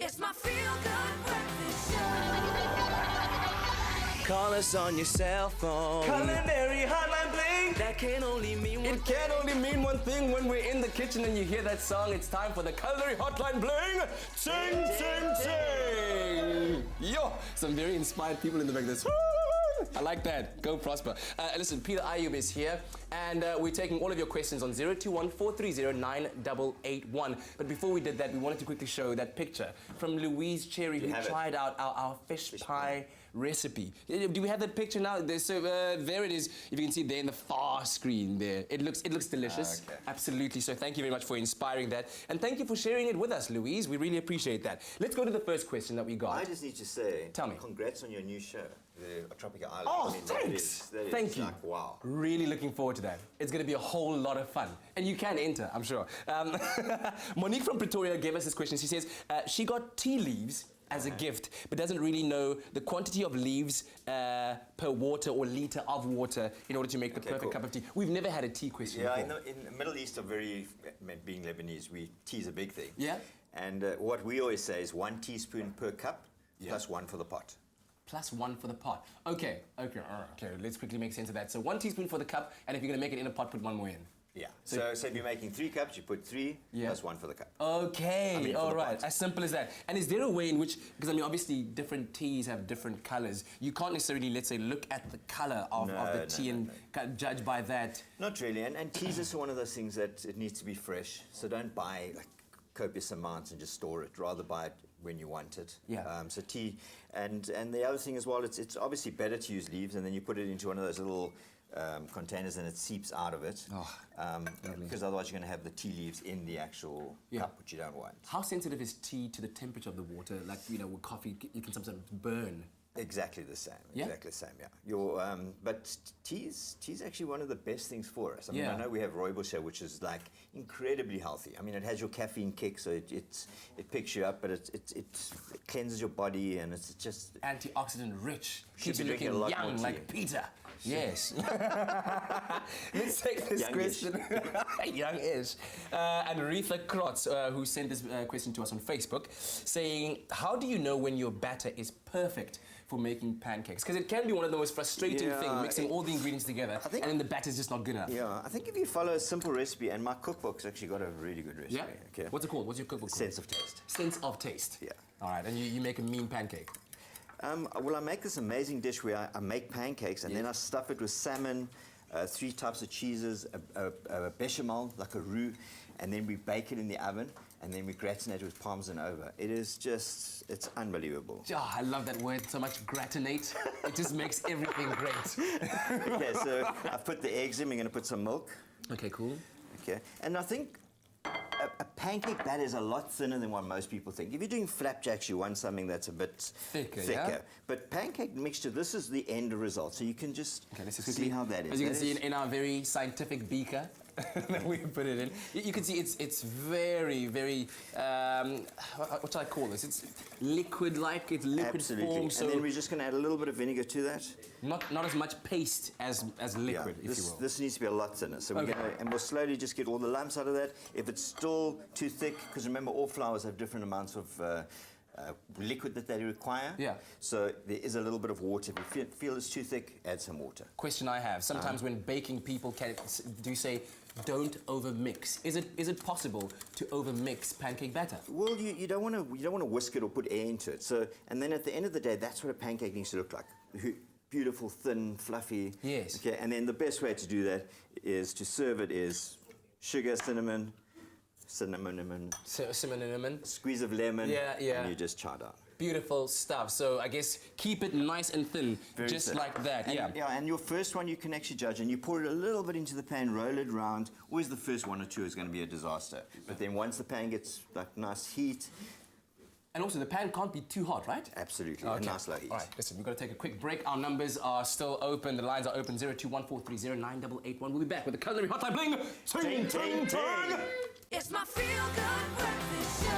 It's my feel-good breakfast show. Call us on your cell phone. Culinary Hotline bling. That can only mean one It can only mean one thing when we're in the kitchen and you hear that song. It's time for the Culinary Hotline bling. Ting, ting, ting. Yo, some very inspired people in the back. That's I like that. Go prosper. Listen, Peter Ayub is here, and we're taking all of your questions on 021-430-9881. But before we did that, we wanted to quickly show that picture from Louise Cherry, who tried out our fish pie recipe. Do we have that picture now? So there it is. If you can see there in the far screen there, it looks delicious. Okay. Absolutely. So thank you very much for inspiring that, and thank you for sharing it with us, Louise. We really appreciate that. Let's go to the first question that we got. I just need to say, Tell me. congrats on your new show, the Tropical Island. Oh, thanks. Thank you. Like, wow. Really looking forward to that. It's going to be a whole lot of fun. And you can enter, I'm sure. Monique from Pretoria gave us this question. She says she got tea leaves as a gift, but doesn't really know the quantity of leaves per water or liter of water in order to make the perfect cup of tea. We've never had a tea question before. Yeah, in the Middle East, being Lebanese, tea is a big thing. Yeah. And what we always say is 1 teaspoon per cup, plus 1 for the pot. Plus 1 for the pot. Okay, let's quickly make sense of that. So 1 teaspoon for the cup, and if you're going to make it in a pot, put 1 more in. Yeah. So if you're making 3 cups, you put 3 plus 1 for the cup. Okay, all right. As simple as that. And is there a way in which, because I mean, obviously different teas have different colors. You can't necessarily, let's say, look at the color of the tea and judge by that. Not really. And teas is one of those things that it needs to be fresh. So don't buy like copious amounts and just store it. Rather buy it when you want it. Yeah. So tea, and the other thing as well, it's obviously better to use leaves, and then you put it into one of those little containers and it seeps out of it. Because otherwise you're going to have the tea leaves in the actual cup, which you don't want. How sensitive is tea to the temperature of the water? Like, you know, with coffee, you can sometimes burn. Exactly the same. Yeah? Exactly the same. Yeah. But tea's actually one of the best things for us. I mean, Yeah. I know we have rooibos, which is like incredibly healthy. I mean, it has your caffeine kick, so it picks you up, but it cleanses your body, and it's just Antioxidant rich. Should Keeps you be drinking looking a lot young more tea. like Peter. Yes. Let's take this Youngish. question. Youngish. And Aretha Krotz, who sent this question to us on Facebook, saying, how do you know when your batter is perfect for making pancakes? Because it can be one of the most frustrating things, mixing all the ingredients together, and then the batter's just not good enough. Yeah, I think if you follow a simple recipe, and my cookbook's actually got a really good recipe. Yeah? Okay. What's it called? What's your cookbook called? Sense of Taste. Sense of Taste. Yeah. All right, and you make a mean pancake. Well, I make this amazing dish where I make pancakes, and then I stuff it with salmon, 3 types of cheeses, a bechamel, like a roux, and then we bake it in the oven, and then we gratinate it with parmesan over. It is just, it's unbelievable. Oh, I love that word so much, gratinate. It just makes everything great. Okay, so I've put the eggs in, we're going to put some milk. Okay, cool. Okay, and I think a pancake batter is a lot thinner than what most people think. If you're doing flapjacks, you want something that's a bit thicker. Yeah? But pancake mixture, this is the end result. So you can just see how that is. As you can see in our very scientific beaker that we put it in, you can see it's very, very, what should I call this? It's liquid-like, it's liquid Absolutely. form. So and then we're just going to add a little bit of vinegar to that. not as much paste as liquid, if you will. This needs to be a lot thinner. So we're and we'll slowly just get all the lumps out of that. If it's still too thick, because remember all flours have different amounts of liquid that they require. Yeah. So there is a little bit of water. If you feel it's too thick, add some water. Question I have: sometimes when baking, people do say, "Don't overmix." Is it possible to overmix pancake batter? Well, you don't want to whisk it or put air into it. So and then at the end of the day, that's what a pancake needs to look like. Beautiful, thin, fluffy. Yes. Okay. And then the best way to do that is to serve it is sugar, cinnamon, squeeze of lemon, and you just chow down. Beautiful stuff. So I guess keep it nice and thin, just thin. like that. And, and your first one you can actually judge, and you pour it a little bit into the pan, roll it around. Always the first 1 or 2 is going to be a disaster. But then once the pan gets like nice heat. And also the pan can't be too hot, right? Absolutely, Okay. a nice low heat. All right, listen, we've got to take a quick break. Our numbers are still open. The lines are open, 021-430-9881. We'll be back with the Culinary Hotline bling. Ting, ting, ting. It's my feel-good breakfast show.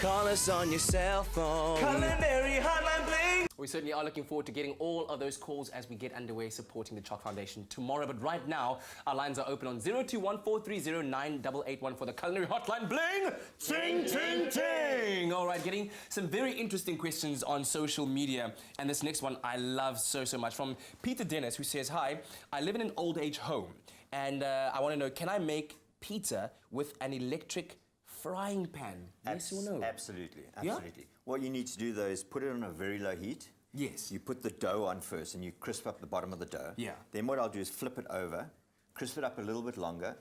Call us on your cell phone. Culinary Hotline Bling. We certainly are looking forward to getting all of those calls as we get underway supporting the Chalk Foundation tomorrow. But right now, our lines are open on 021-430-9881 for the Culinary Hotline Bling. Ting, ting, ting. All right, getting some very interesting questions on social media. And this next one I love so much. From Peter Dennis, who says, hi, I live in an old age home. And I want to know, can I make pizza with an electric frying pan? Yes or no? Absolutely. Yeah? What you need to do though is put it on a very low heat. Yes. You put the dough on first and you crisp up the bottom of the dough. Yeah. Then what I'll do is flip it over, crisp it up a little bit longer,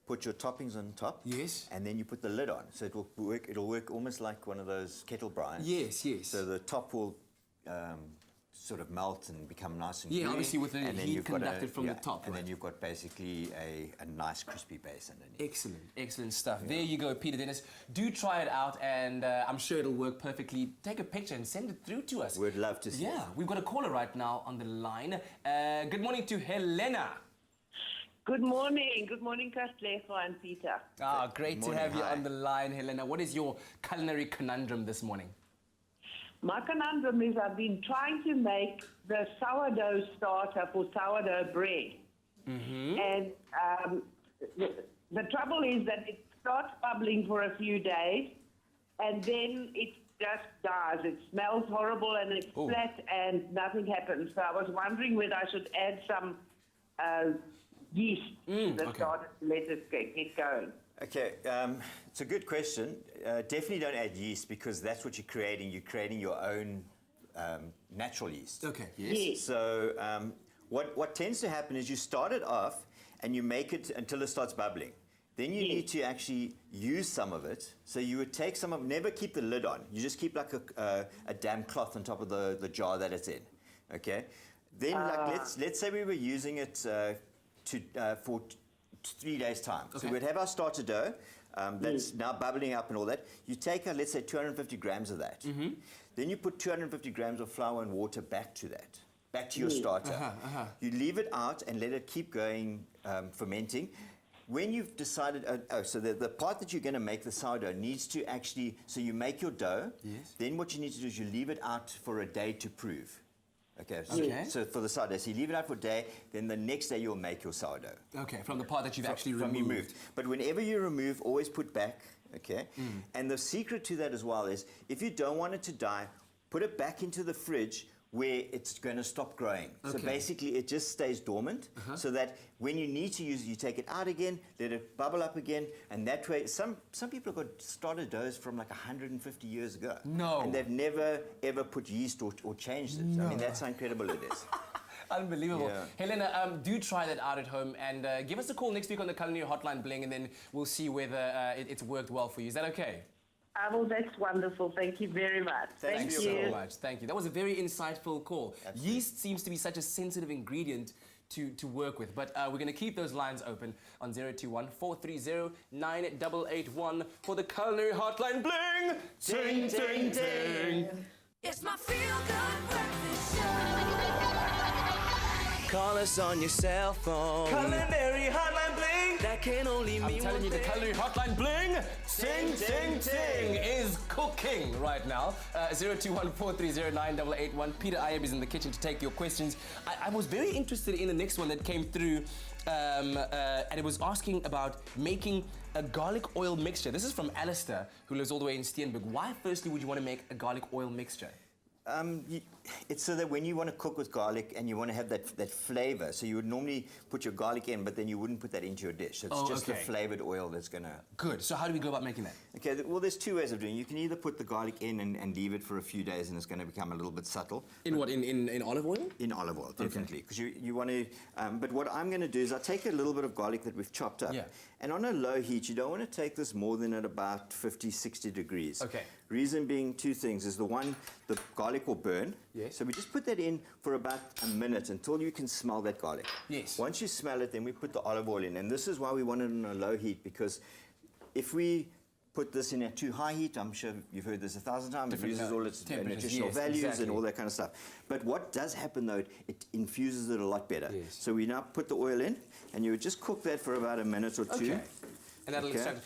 put your toppings on top. Yes. And then you put the lid on. So it'll work almost like one of those kettle brines. Yes, yes. So the top will sort of melt and become nice and Yeah, gooey, obviously with the and then heat you've got conducted from the top, and right? then you've got basically a nice crispy base underneath. Excellent stuff. There you go, Peter Dennis. Do try it out, and I'm sure it'll work perfectly. Take a picture and send it through to us. We'd love to see Yeah, we've got a caller right now on the line. Good morning to Helena. Good morning, Katlego and Peter. Ah, great to morning, have you hi. on the line, Helena. What is your culinary conundrum this morning? My conundrum is I've been trying to make the sourdough starter for sourdough bread. And the trouble is that it starts bubbling for a few days and then it just dies. It smells horrible and it's flat and nothing happens. So I was wondering whether I should add some yeast to the starter to let it get going. Okay, it's a good question. Definitely don't add yeast because that's what you're creating. You're creating your own natural yeast. Okay, Yes. So what tends to happen is you start it off and you make it until it starts bubbling. Then you need to actually use some of it. So you would take some of, never keep the lid on. You just keep like a damp cloth on top of the jar that it's in. Okay. Then like let's say we were using it for 3 days time. Okay. So we'd have our starter dough that's now bubbling up and all that. You take, let's say, 250 grams of that. Then you put 250 grams of flour and water back to that, back to your starter. You leave it out and let it keep going, fermenting. When you've decided, so the part that you're going to make the sourdough needs to actually, so you make your dough. Yes. Then what you need to do is you leave it out for a day to prove. Okay. Okay. So for the sourdough, so you leave it out for a day, then the next day you'll make your sourdough. Okay, from the part that you've actually From removed. But whenever you remove, always put back, okay? And the secret to that as well is, if you don't want it to die, put it back into the fridge where it's going to stop growing. So Okay. basically it just stays dormant, so that when you need to use it, you take it out again, let it bubble up again, and that way, some people have got starter doughs from like 150 years ago. No. And they've never ever put yeast or changed it. I mean, that's how incredible it is. Unbelievable. Yeah. Helena, do try that out at home and give us a call next week on the Culinary Hotline Bling, and then we'll see whether it's worked well for you. Is that okay? Well, that's wonderful. Thank you very much. Thanks Thanks you. so much. Thank you. That was a very insightful call. Absolutely. Yeast seems to be such a sensitive ingredient to work with, but we're going to keep those lines open on 021-430-9881 for the Culinary Hotline Bling. Ting, ting, ting. It's my feel-good breakfast show. Call us on your cell phone. Culinary Hotline Bling. That can only I'm mean telling one you, the thing. Culinary Hotline Bling, ting, ting, ting, is cooking right now. 021-430-9881. Peter Ayeb is in the kitchen to take your questions. I was very interested in the next one that came through, and it was asking about making a garlic oil mixture. This is from Alistair, who lives all the way in Steenberg. Why, firstly, would you want to make a garlic oil mixture? It's so that when you want to cook with garlic and you want to have that flavor, so you would normally put your garlic in, but then you wouldn't put that into your dish. So it's just the okay. flavored oil that's going to... Good. So how do we go about making that? Okay, well, there's two ways of doing it. You can either put the garlic in and leave it for a few days and it's going to become a little bit subtle. In what? In olive oil? In olive oil, definitely. Because you want to... but what I'm going to do is I'll take a little bit of garlic that we've chopped up. Yeah. And on a low heat, you don't want to take this more than at about 50, 60 degrees. Okay. Reason being two things. Is the one, the garlic will burn. Yes. So we just put that in for about a minute until you can smell that garlic. Yes. Once you smell it, then we put the olive oil in. And this is why we want it on a low heat, because if we put this in at too high heat, I'm sure you've heard this 1,000 times, it loses all its temperatures, nutritional yes, values exactly. and all that kind of stuff. But what does happen though, it infuses it a lot better. Yes. So we now put the oil in, and you would just cook that for about a minute or two. Okay. And that'll Okay. extract.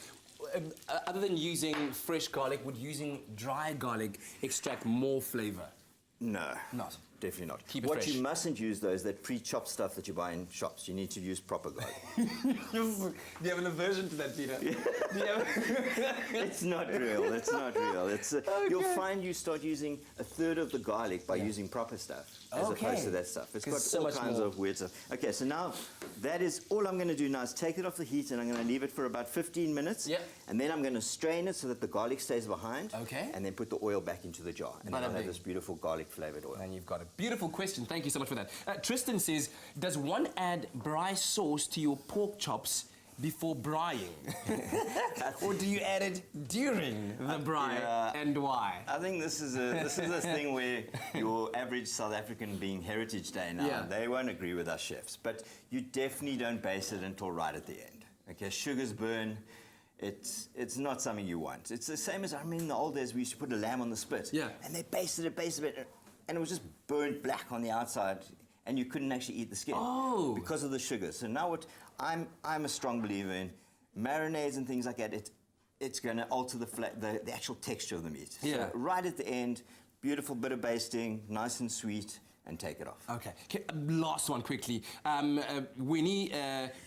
other than using fresh garlic, would using dry garlic extract more flavor? No. Not. Definitely not. Keep it what fresh. you mustn't use, though, is that pre-chopped stuff that you buy in shops. You need to use proper garlic. Do you have an aversion to that, Peter? It's not real. It's not real. It's You'll find you start using a third of the garlic by using proper stuff as opposed to that stuff. It's got so all much kinds more. of weird stuff. Okay, so now that is all I'm going to do now is take it off the heat and I'm going to leave it for about 15 minutes. Yep. And then I'm going to strain it so that the garlic stays behind. Okay. And then put the oil back into the jar. And then Bada I'll have bing. this beautiful garlic flavored oil. And you've got a beautiful question. Thank you so much for that. Tristan says, does one add braai sauce to your pork chops before braaiing? Or do you add it during the braai, and why? I think this is a thing where your average South African, being Heritage Day now, they won't agree with us chefs. But you definitely don't baste it until right at the end. Okay, sugars burn. It's not something you want. It's the same as, I mean, in the old days we used to put a lamb on the spit. Yeah. And they basted it, and it was just burnt black on the outside, and you couldn't actually eat the skin because of the sugar. So now what I'm a strong believer in marinades and things like that. It's going to alter the actual texture of the meat. Yeah. So right at the end, beautiful bit of basting, nice and sweet, and take it off. Okay, last one quickly. Winnie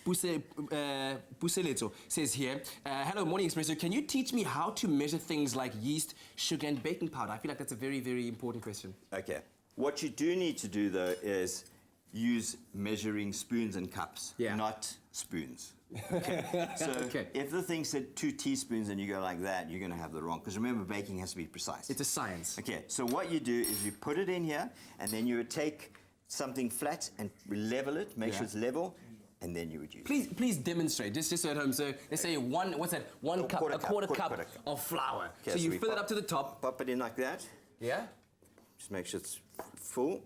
Puseleto says here, hello, Morning Expresso. Can you teach me how to measure things like yeast, sugar, and baking powder? I feel like that's a very, very important question. Okay. What you do need to do, though, is use measuring spoons and cups, not spoons. Okay. So if the thing said 2 teaspoons and you go like that, you're going to have the wrong. Because remember, baking has to be precise. It's a science. Okay. So what you do is you put it in here, and then you would take something flat and level it, make sure it's level, and then you would use it. Please demonstrate, just so at home. So let's say one quarter cup of flour. Okay, so you we fill it up to the top. Pop it in like that. Yeah? Just make sure it's full.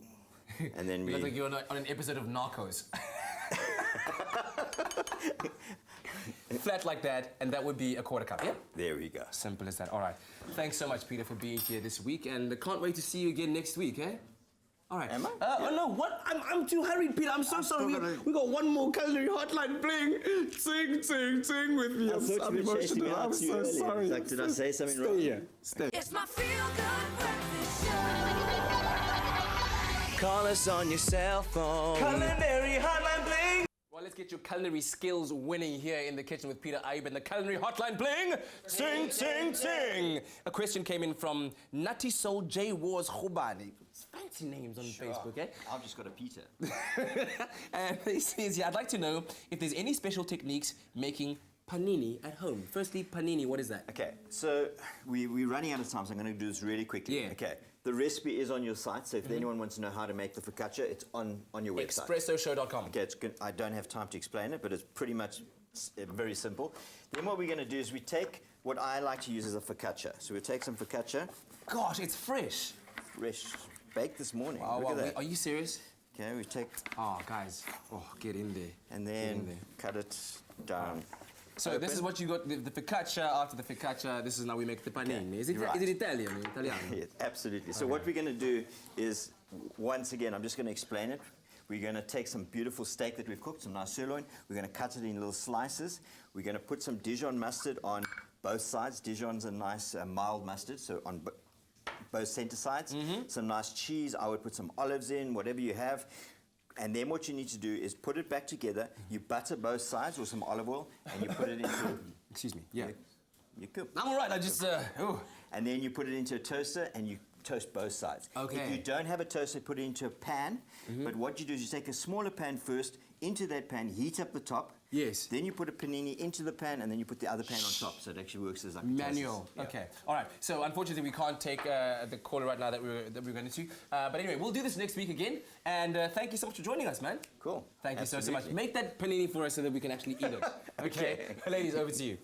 And then You look like you're on an episode of Narcos. Flat like that, and that would be a quarter cup, yeah? There we go. Simple as that. All right. Thanks so much, Peter, for being here this week, and I can't wait to see you again next week, eh? All right. Am I? Oh, no, what? I'm too hurried, Peter. I'm so sorry. We got one more culinary hotline bling. Sing with me. I'm emotional. I'm so sorry. Like, did I say something wrong? Stay here. Stay. It's my feel-good breakfast show. Call us on your cell phone. Culinary Hotline Bling. Well, let's get your culinary skills winning here in the kitchen with Peter Aib and the Culinary Hotline Bling. Sing, sing, sing. A question came in from Nutty Soul J Wars Khubani. Fancy names on Facebook, eh? I've just got a Peter. And he says, I'd like to know if there's any special techniques making panini at home. Firstly, panini, what is that? Okay, so we're running out of time, so I'm going to do this really quickly. Yeah. Okay, the recipe is on your site, so if anyone wants to know how to make the focaccia, it's on your website. ExpressoShow.com. Okay, it's good. I don't have time to explain it, but it's pretty much very simple. Then what we're going to do is we take what I like to use as a focaccia. So we take some focaccia, Gosh, it's fresh. fresh, baked this morning. Oh, Look at that. are you serious? Okay, we take, Oh, guys. Oh, get in there. and Get in then there. cut it down. So this is what you got, the focaccia. After the focaccia, this is now we make the panini. Okay, Is it right. Italian? Italiano? Yes, absolutely. So what we're going to do is, once again, I'm just going to explain it. We're going to take some beautiful steak that we've cooked, some nice sirloin. We're going to cut it in little slices. We're going to put some Dijon mustard on both sides. Dijon's a nice mild mustard, so on both center sides. Some nice cheese. I would put some olives in, whatever you have. And then what you need to do is put it back together. You butter both sides with some olive oil, and you put it into... Excuse me. Yeah. You cook. I'm all right. I just. And then you put it into a toaster and you toast both sides. Okay. If you don't have a toaster, put it into a pan. But what you do is you take a smaller pan first, into that pan, heat up the top. Yes. Then you put a panini into the pan, and then you put the other pan on top. So it actually works as like a Manual. toaster. Yeah. Okay. All right. So unfortunately, we can't take the caller right now that we're going to. But anyway, we'll do this next week again. And thank you so much for joining us, man. Cool. Thank you so much. Absolutely. Make that panini for us so that we can actually eat it. Okay. Ladies, over to you.